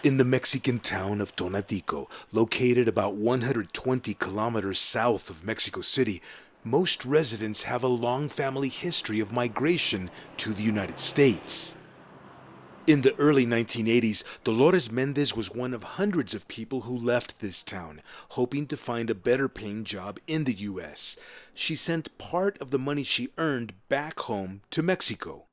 In the Mexican town of Tonatico, located about 120 kilometers south of Mexico City, most residents have a long family history of migration to the United States. In the early 1980s, Dolores Mendez was one of hundreds of people who left this town, hoping to find a better paying job in the U.S. She sent part of the money she earned back home to Mexico.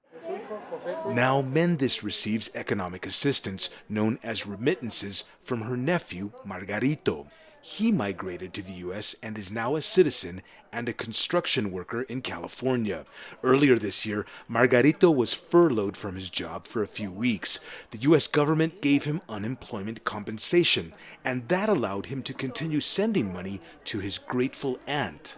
Now Mendez receives economic assistance, known as remittances, from her nephew, Margarito. He migrated to the U.S. and is now a citizen and a construction worker in California. Earlier this year, Margarito was furloughed from his job for a few weeks. The U.S. government gave him unemployment compensation, and that allowed him to continue sending money to his grateful aunt.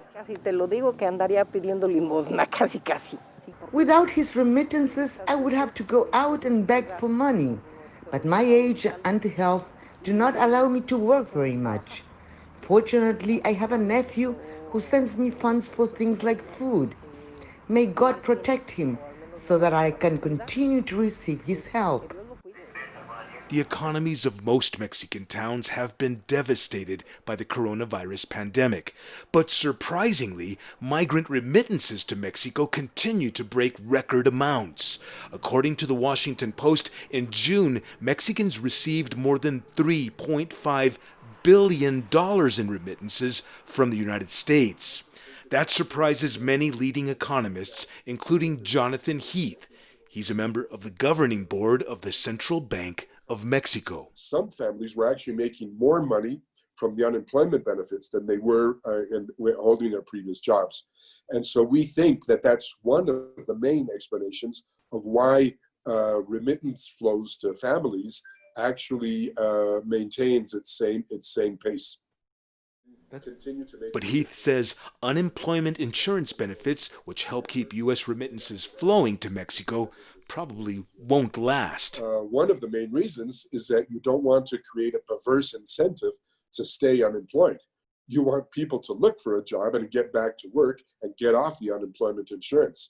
Without his remittances, I would have to go out and beg for money. But my age and health do not allow me to work very much. Fortunately, I have a nephew who sends me funds for things like food. May God protect him so that I can continue to receive his help. The economies of most Mexican towns have been devastated by the coronavirus pandemic. But surprisingly, migrant remittances to Mexico continue to break record amounts. According to the Washington Post, in June, Mexicans received more than $3.5 billion in remittances from the United States. That surprises many leading economists, including Jonathan Heath. He's a member of the governing board of the Central Bank of Mexico. Some families were actually making more money from the unemployment benefits than they were holding their previous jobs. And so we think that that's one of the main explanations of why remittance flows to families actually maintains its same pace. But Heath says unemployment insurance benefits, which help keep U.S. remittances flowing to Mexico, probably won't last. One of the main reasons is that you don't want to create a perverse incentive to stay unemployed. You want people to look for a job and get back to work and get off the unemployment insurance.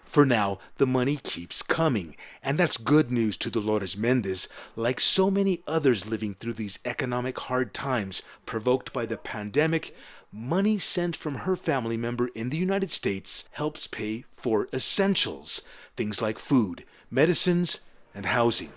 For now, the money keeps coming, and that's good news to Dolores Mendez. Like so many others living through these economic hard times provoked by the pandemic, money sent from her family member in the United States helps pay for essentials, things like food, medicines, and housing.